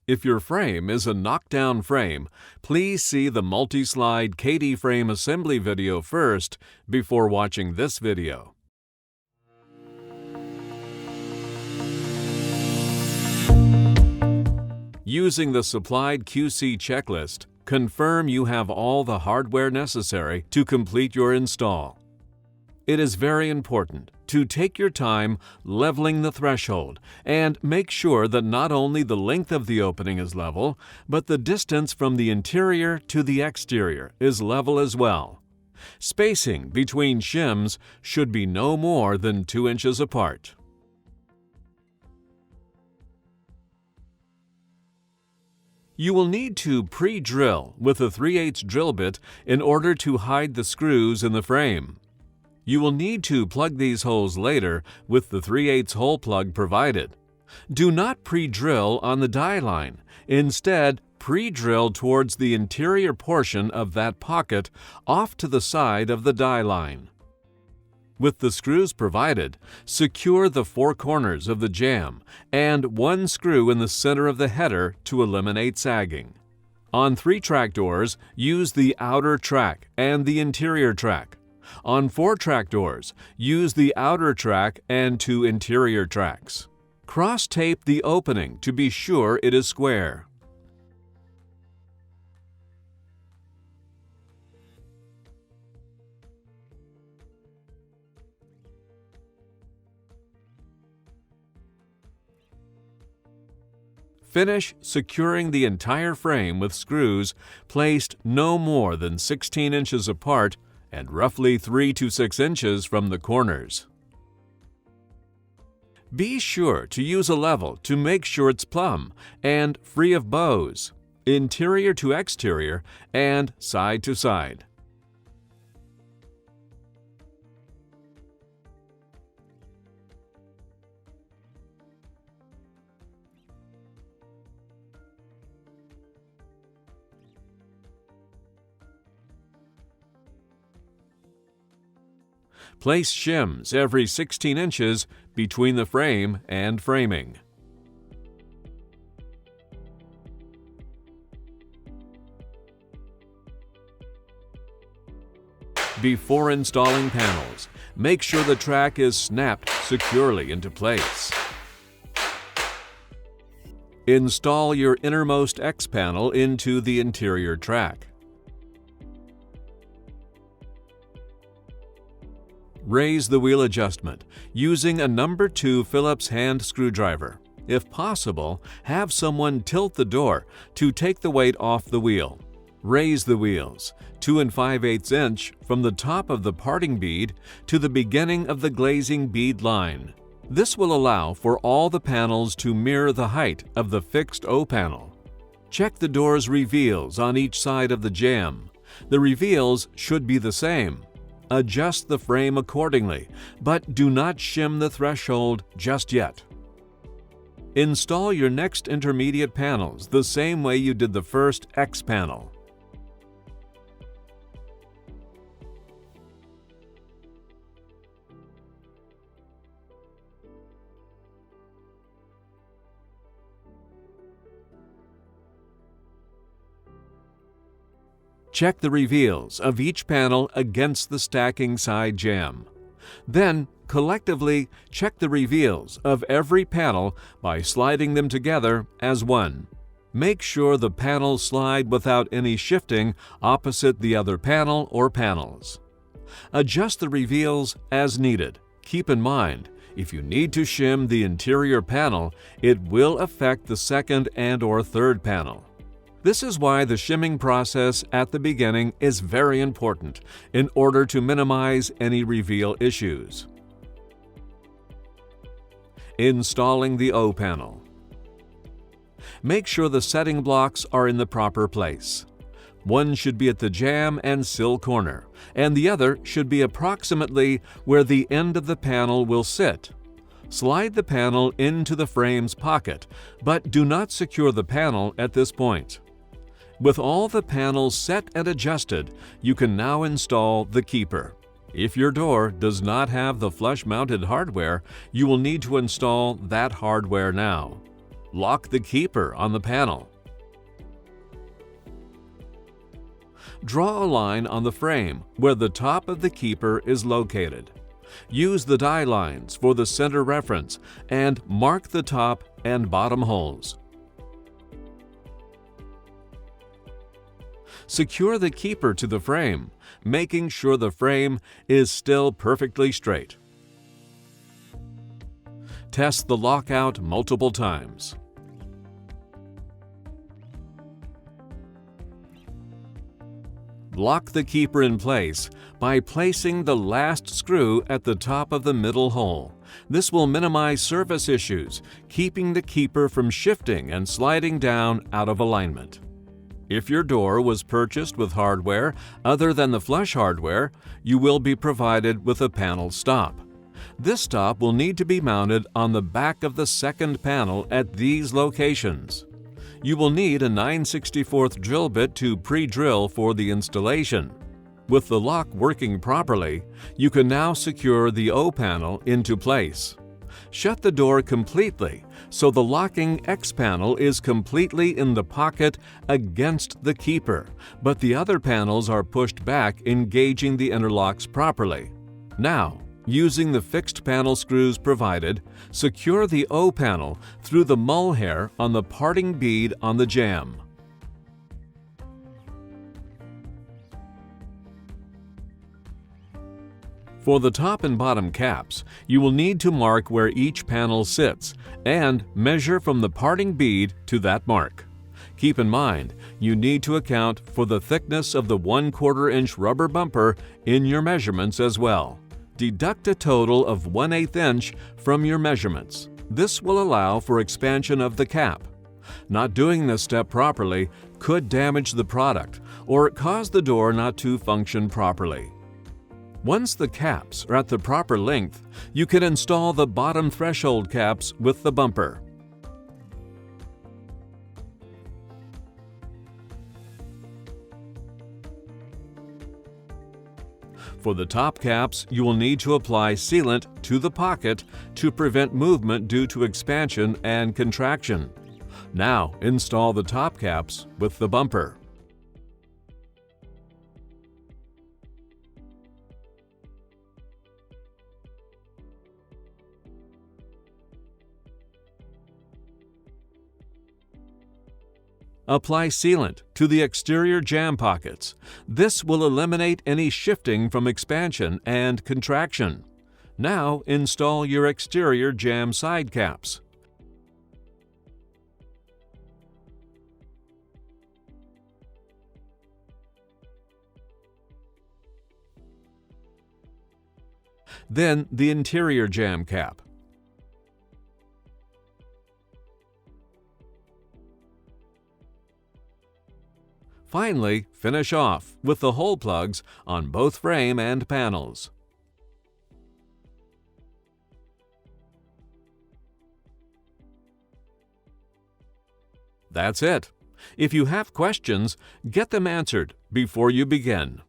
If your frame is a knockdown frame, please see the multi-slide KD frame assembly video first before watching this video. Using the supplied QC checklist, confirm you have all the hardware necessary to complete your install. It is very important to take your time leveling the threshold and make sure that not only the length of the opening is level, but the distance from the interior to the exterior is level as well. Spacing between shims should be no more than 2 inches apart. You will need to pre-drill with a 3/8 drill bit in order to hide the screws in the frame. You will need to plug these holes later with the 3/8 hole plug provided. Do not pre-drill on the die line. Instead, pre-drill towards the interior portion of that pocket off to the side of the die line. With the screws provided, secure the 4 corners of the jamb and 1 screw in the center of the header to eliminate sagging. On 3 track doors, use the outer track and the interior track. On 4 track doors, use the outer track and 2 interior tracks. Cross-tape the opening to be sure it is square. Finish securing the entire frame with screws placed no more than 16 inches apart and roughly 3 to 6 inches from the corners. Be sure to use a level to make sure it's plumb and free of bows, interior to exterior and side to side. Place shims every 16 inches between the frame and framing. Before installing panels, make sure the track is snapped securely into place. Install your innermost X panel into the interior track. Raise the wheel adjustment using a number 2 Phillips hand screwdriver. If possible, have someone tilt the door to take the weight off the wheel. Raise the wheels 2 5/8 inch from the top of the parting bead to the beginning of the glazing bead line. This will allow for all the panels to mirror the height of the fixed O panel. Check the door's reveals on each side of the jamb. The reveals should be the same. Adjust the frame accordingly, but do not shim the threshold just yet. Install your next intermediate panels the same way you did the first X panel. Check the reveals of each panel against the stacking side jamb. Then, collectively, check the reveals of every panel by sliding them together as one. Make sure the panels slide without any shifting opposite the other panel or panels. Adjust the reveals as needed. Keep in mind, if you need to shim the interior panel, it will affect the second and/or third panel. This is why the shimming process at the beginning is very important in order to minimize any reveal issues. Installing the O panel. Make sure the setting blocks are in the proper place. One should be at the jamb and sill corner, and the other should be approximately where the end of the panel will sit. Slide the panel into the frame's pocket, but do not secure the panel at this point. With all the panels set and adjusted, you can now install the keeper. If your door does not have the flush-mounted hardware, you will need to install that hardware now. Lock the keeper on the panel. Draw a line on the frame where the top of the keeper is located. Use the die lines for the center reference and mark the top and bottom holes. Secure the keeper to the frame, making sure the frame is still perfectly straight. Test the lockout multiple times. Lock the keeper in place by placing the last screw at the top of the middle hole. This will minimize service issues, keeping the keeper from shifting and sliding down out of alignment. If your door was purchased with hardware other than the flush hardware, you will be provided with a panel stop. This stop will need to be mounted on the back of the second panel at these locations. You will need a 9/64 drill bit to pre-drill for the installation. With the lock working properly, you can now secure the O panel into place. Shut the door completely so the locking X panel is completely in the pocket against the keeper, but the other panels are pushed back, engaging the interlocks properly. Now, using the fixed panel screws provided, secure the O panel through the mull hair on the parting bead on the jamb. For the top and bottom caps, you will need to mark where each panel sits and measure from the parting bead to that mark. Keep in mind, you need to account for the thickness of the 1/4 inch rubber bumper in your measurements as well. Deduct a total of 1/8 inch from your measurements. This will allow for expansion of the cap. Not doing this step properly could damage the product or cause the door not to function properly. Once the caps are at the proper length, you can install the bottom threshold caps with the bumper. For the top caps, you will need to apply sealant to the pocket to prevent movement due to expansion and contraction. Now install the top caps with the bumper. Apply sealant to the exterior jamb pockets. This will eliminate any shifting from expansion and contraction. Now install your exterior jamb side caps. Then the interior jamb cap. Finally, finish off with the hole plugs on both frame and panels. That's it. If you have questions, get them answered before you begin.